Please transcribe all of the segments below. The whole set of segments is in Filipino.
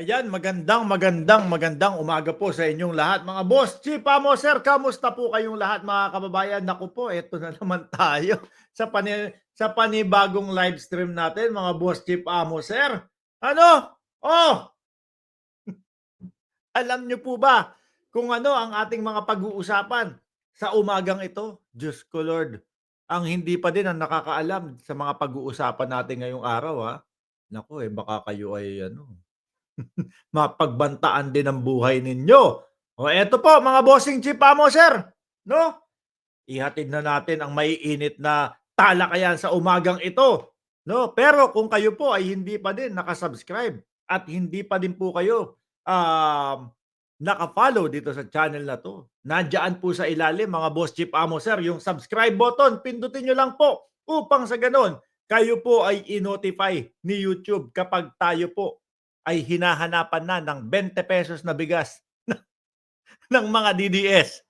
Ayan, magandang umaga po sa inyong lahat mga boss. Chief Amo Sir, kamusta po kayong lahat mga kababayan? Naku po, eto na naman tayo sa panibagong live stream natin mga boss Chief Amo Sir. Ano? Oh, alam niyo po ba kung ano ang ating mga pag-uusapan sa umagang ito? Diyos ko Lord, ang hindi pa din ang nakakaalam sa mga pag-uusapan natin ngayong araw ha. Naku baka kayo ay mapagbantaan din ang buhay ninyo. O eto po mga bossing chief amo sir, no? Ihatid na natin ang maiinit na talakayan sa umagang ito, no? Pero kung kayo po ay hindi pa din naka-subscribe at hindi pa din po kayo naka-follow dito sa channel na 'to, nandiyan po sa ilalim mga boss chief amo sir yung subscribe button, pindutin niyo lang po upang sa gano'n kayo po ay i-notify ni YouTube kapag tayo po ay hinahanapan na ng 20 pesos na bigas ng mga DDS.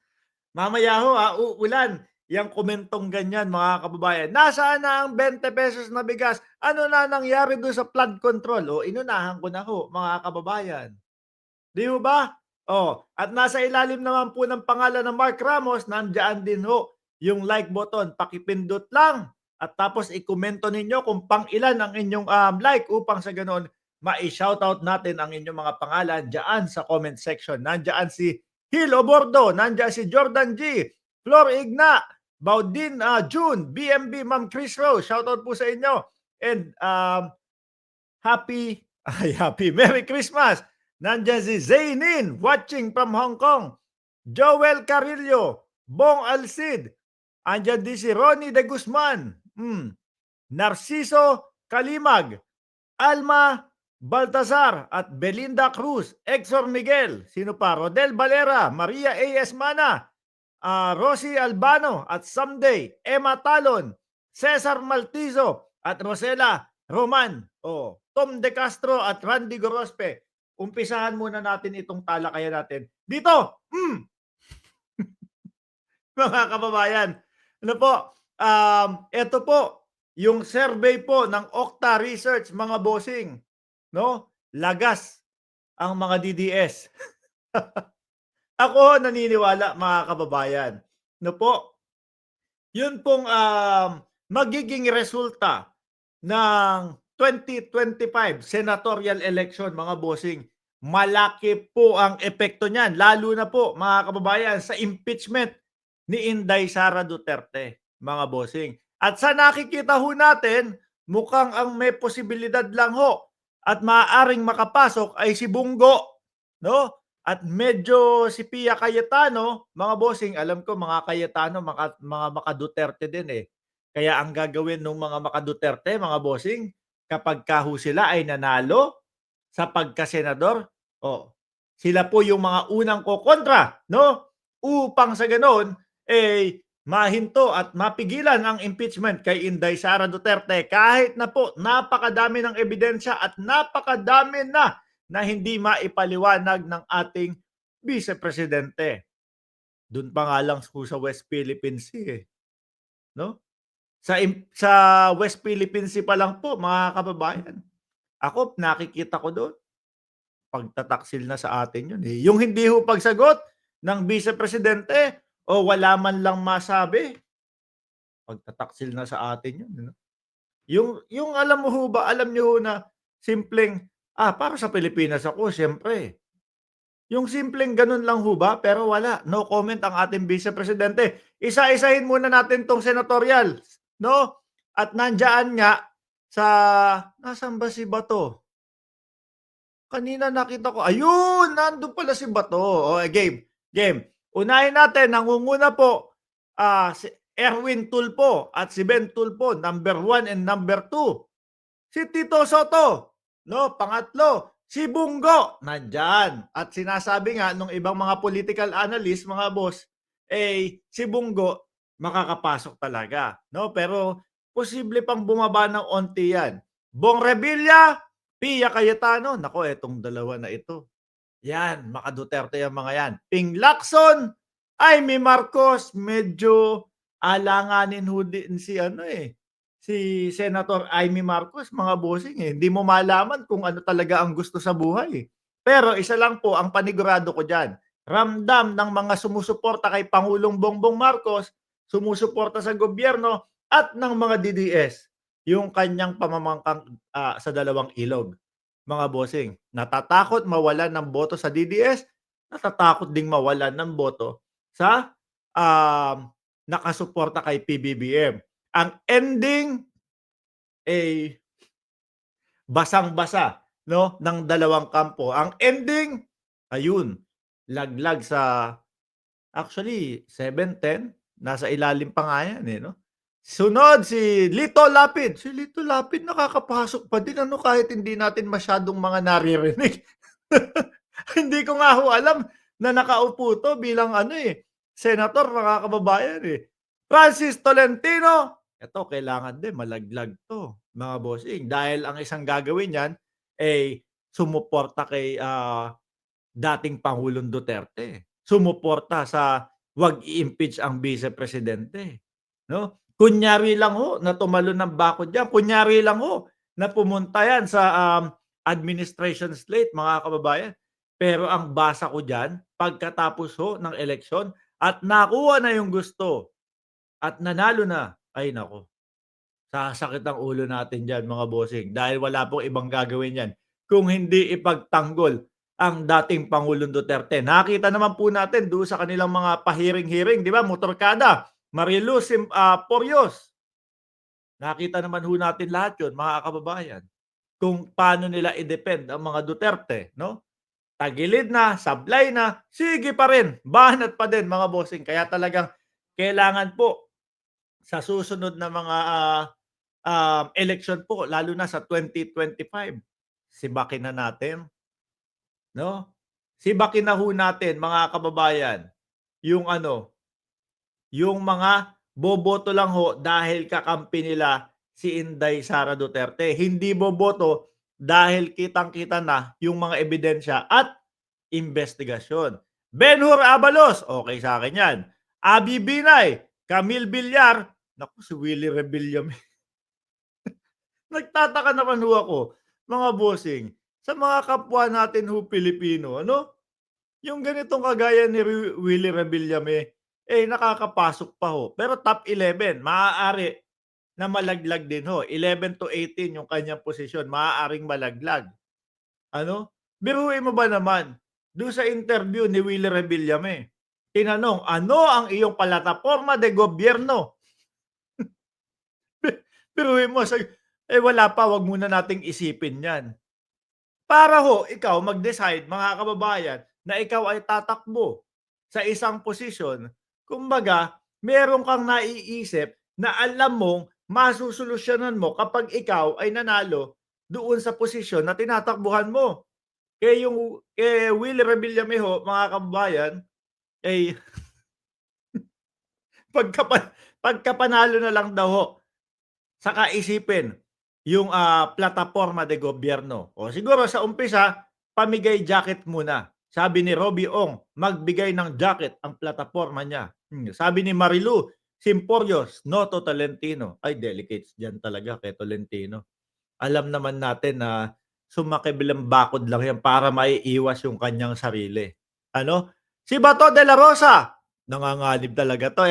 Mamaya ho, uulan yang komentong ganyan mga kababayan. Nasaan na ang 20 pesos na bigas? Ano na nangyari doon sa flood control? O inunahan ko na ho mga kababayan. Di ho ba? Oh, at nasa ilalim naman po ng pangalan ng Mark Ramos, nandiyan din ho yung like button. Pakipindot lang at tapos ikomento ninyo kung pang ilan ang inyong like upang sa ganoon ma-shoutout natin ang inyong mga pangalan diyan sa comment section. Nandiyan si Hil Obordo, nandiyan si Jordan G, Flor Igna, Baudin June, BMB Ma'am Chris Rose, shoutout po sa inyo. And happy happy Merry Christmas. Nandiyan si Zainin watching from Hong Kong. Joel Carillo, Bong Alcid. Andiyan din si Ronnie de Guzman. Narciso Kalimag, Alma Baltazar at Belinda Cruz, Exor Miguel, sino pa? Rodel Valera, Maria A.S. Mana, Rosie Albano at someday Emma Talon, Cesar Maltizo at Rosela Roman, Tom De Castro at Randy Gorospe. Umpisahan muna natin itong talakayan natin. Dito, mga kababayan, ano po, ito po, yung survey po ng Okta Research, mga bossing, no? Lagas ang mga DDS. Ako naniniwala mga kababayan, no po, yun pong magiging resulta ng 2025 senatorial election mga bossing. Malaki po ang epekto niyan, lalo na po mga kababayan sa impeachment ni Inday Sara Duterte, mga bossing. At sa nakikita ho natin, mukhang ang may posibilidad lang ho at maaaring makapasok ay si Bungo, no? At medyo si Pia Cayetano, mga bossing, alam ko mga Cayetano, mga maka-Duterte din eh. Kaya ang gagawin ng mga maka-Duterte, mga bossing, kapag kaho sila ay nanalo sa pagkasenador, sila po yung mga unang kokontra, no? Upang sa ganoon, mahinto at mapigilan ang impeachment kay Inday Sara Duterte kahit na po napakadami ng ebidensya at napakadami na hindi maipaliwanag ng ating Vice Presidente. Doon pa nga lang sa West Philippine Sea no? Sa West Philippine Sea pa lang po mga kababayan. Ako nakikita ko doon pagtataksil na sa atin yun eh. Yung hindi ho pagsagot ng Vice Presidente o wala man lang masabi, pagtataksil na sa atin yun. No? Yung alam mo ho ba, alam niyo ho na simpleng, para sa Pilipinas ako, siyempre. Yung simpleng ganun lang ho ba, pero wala. No comment ang ating Vice Presidente. Isa-isahin muna natin tong senatorial. No? At nandyan nga sa, nasan ba si Bato? Kanina nakita ko, ayun, nandun pala si Bato. Game. Unahin natin, nangunguna po, si Erwin Tulfo at si Ben Tulfo, number 1 and number 2. Si Tito Soto, no? Pangatlo, si Bungo, nandyan. At sinasabi nga nung ibang mga political analyst, mga boss, si Bungo makakapasok talaga, no? Pero posible pang bumaba ng onti yan. Bong Revilla, Pia Cayetano, nako etong dalawa na ito. Yan, maka-Duterte yung mga yan. Ping Lacson, Amy Marcos, medyo alanganin ho din si Senator Amy Marcos, mga bossing eh. Hindi mo malaman kung ano talaga ang gusto sa buhay eh. Pero isa lang po ang panigurado ko diyan, ramdam ng mga sumusuporta kay Pangulong Bongbong Marcos, sumusuporta sa gobyerno at ng mga DDS yung kanyang pamamangkang, sa dalawang ilog. Mga bossing, natatakot mawalan ng boto sa DDS, natatakot ding mawalan ng boto sa, nakasuporta kay PBBM. Ang ending, eh, basang-basa 'no, ng dalawang kampo. Ang ending, ayun, laglag sa actually 7-10, nasa ilalim pa nga yan, eh, 'no. Sunod si Lito Lapid. Si Lito Lapid nakakapasok pa din ano, kahit hindi natin masyadong mga naririnig. Hindi ko nga ho alam na nakaupo 'to bilang ano, eh, senator mga kababayan, eh. Francis Tolentino, eto kailangan din malaglag 'to, mga bossing, dahil ang isang gagawin niyan, eh, sumuporta kay, dating Pangulong Duterte. Sumuporta sa 'wag i-impeach ang Vice Presidente, 'no? Kunyari lang ho na tumalon ng bakod diyan, kunyari lang ho na pumunta yan sa, administration slate, mga kababayan. Pero ang basa ko diyan, pagkatapos ho ng eleksyon at nakuha na yung gusto at nanalo na, ay naku, sasakit ang ulo natin diyan, mga bossing, dahil wala pong ibang gagawin yan kung hindi ipagtanggol ang dating Pangulong Duterte. Nakita naman po natin doon sa kanilang mga pahiring-hiring, 'di ba, motorkada, Marilu Poryos. Nakita naman ho natin lahat 'yun, mga kababayan, kung paano nila i-defend ang mga Duterte, 'no? Tagilid na, sablay na, sige pa rin, banat pa din, mga bossing. Kaya talagang kailangan po sa susunod na mga, eleksyon po, lalo na sa 2025, sibakin na natin, 'no? Sibakin na ho natin, mga kababayan, yung ano, yung mga boboto lang ho dahil kakampi nila si Inday Sara Duterte. Hindi boboto dahil kitang-kita na yung mga ebidensya at investigasyon. Benhur Abalos, okey sa'kin 'yan. Abi Binay, Camille Villar, naku, si Willie Rebillame. Nagtataka naman ho ako, mga bossing, sa mga kapwa natin ho Pilipino, ano, yung ganitong kagaya ni Willie Rebillame, eh, nakakapasok pa ho. Pero top 11 maaari na malaglag din ho. 11 to 18 yung kanyang posisyon, maaaring malaglag. Ano? Biruin mo ba naman, dun sa interview ni Willie Rebillame, tinanong, "Ano ang iyong plataporma de gobierno?" Biruin mo, wala pa, 'wag muna nating isipin 'yan. Para ho ikaw mag-decide, mga kababayan, na ikaw ay tatakbo sa isang posisyon, kumbaga meron kang naiisip na alam mong masosolusyonan mo kapag ikaw ay nanalo doon sa posisyon na tinatakbuhan mo. Willie Revillame ho, mga kababayan, ay pagka panalo na lang daw ho, saka isipin yung, plataporma de gobierno. O siguro sa umpisa, pamigay jacket muna. Sabi ni Robbie Ong, magbigay ng jacket ang plataporma niya. Sabi ni Marilu Simporios, "No to Tolentino." Ay, delicates diyan talaga kay Tolentino. Alam naman natin na sumakibilang bakod lang 'yan para maiiwas yung kanyang sarili. Ano, si Bato de la Rosa, nanganganib talaga 'to.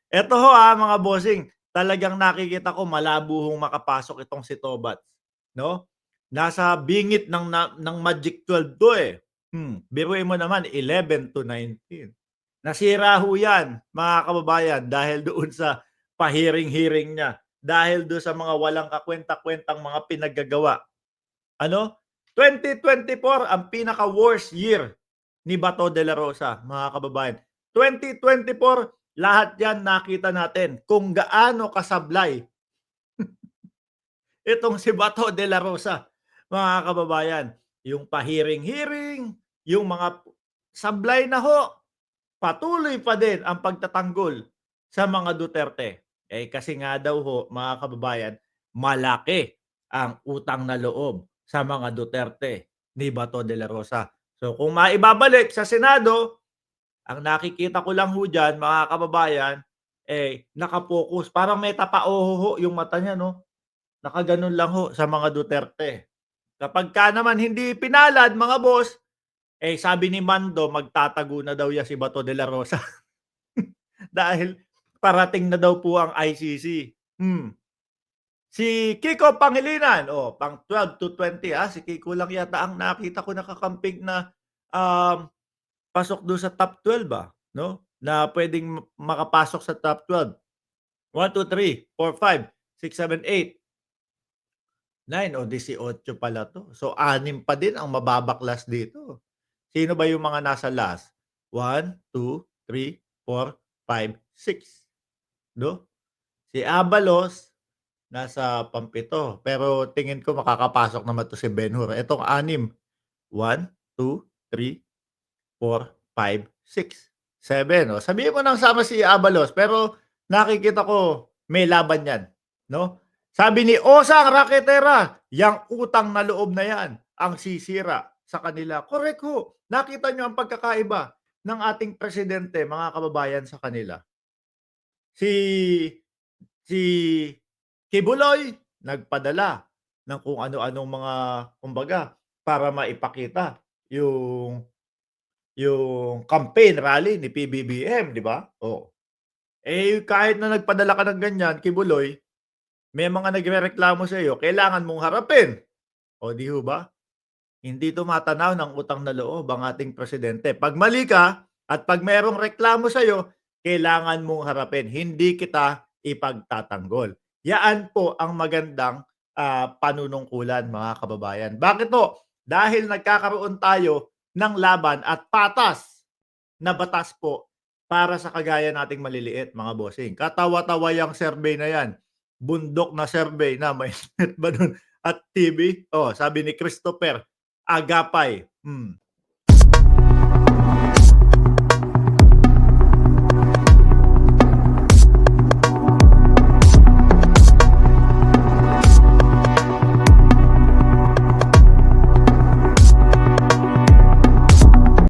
Eto ho, mga bossing, talagang nakikita ko malabo hong makapasok itong si Tobats, 'no? Nasa bingit ng Magic 12 'to, eh. Biruin mo naman 11 to 19. Nasira ho 'yan, mga kababayan, dahil doon sa pahiring-hiring niya, dahil do'n sa mga walang kakuwenta-kuwentang mga pinaggagawa. Ano, 2024 ang pinaka-worst year ni Bato de la Rosa, mga kababayan. 2024, lahat 'yan nakita natin kung gaano kasablay itong si Bato de la Rosa, mga kababayan. Yung pahiring-hiring, yung mga sablay na ho, patuloy pa din ang pagtatanggol sa mga Duterte. Eh, kasi nga daw ho, mga kababayan, malaki ang utang na loob sa mga Duterte ni Bato de la Rosa. So kung maibabalik sa Senado, ang nakikita ko lang ho diyan, mga kababayan, eh, naka-focus, parang may tapaoho ho yung mata niya, 'no? Nakagano'n lang ho sa mga Duterte. Kapagka naman hindi pinalad, mga boss, Eh, sabi ni Mando magtatago na daw 'yan si Bato de la Rosa dahil parating na daw po ang ICC. Si Kiko Pangilinan, pang 12 to 20, si Kiko lang yata ang nakita ko nakakamping na, pasok dun sa top 12, 'no, na puwedeng makapasok sa top 12. 1, 2, 3, 4, 5, 6, 7, 8, 9 o 18 pala 'to. So, 6 pa din ang mababaklas dito. Sino ba yung mga nasa last? 1, 2, 3, 4, 5, 6, 'no? Si Abalos nasa pam-7, pero tingin ko makakapasok naman 'to si Ben-Hur. Etong 6, 1, 2, 3, 4, 5, 6, 7. Sabihin mo ng sama si Abalos, pero nakikita ko may laban 'yan, 'no? Sabi ni Osang Raketera, "Yang utang na loob na 'yan ang sisira sa kanila." Korek ho. Nakita niyo ang pagkakaiba ng ating presidente, mga kababayan, sa kanila. Si Si Kibuloy nagpadala ng kung ano-anong mga kumbaga para maipakita yung campaign rally ni PBBM, 'di ba? Oh, eh, kahit na nagpadala ka ng ganyan, Kibuloy, may mga nagrereklamo sa'yo, kailangan mong harapin. Oh, 'di ho ba? Hindi tumatanaw ng utang na loob ang ating presidente. 'Pag mali ka at 'pag merong reklamo sa'yo, kailangan mong harapin, hindi kita ipagtatanggol. Yaan po ang magandang, panunungkulan, mga kababayan. Bakit po? Dahil nagkakaroon tayo ng laban at patas na batas po para sa kagaya nating maliliit, mga bossing. Katawa-tawa yang survey na yan, bundok na survey na may internet ba dun at TV? Oh, sabi ni Christopher Agapay,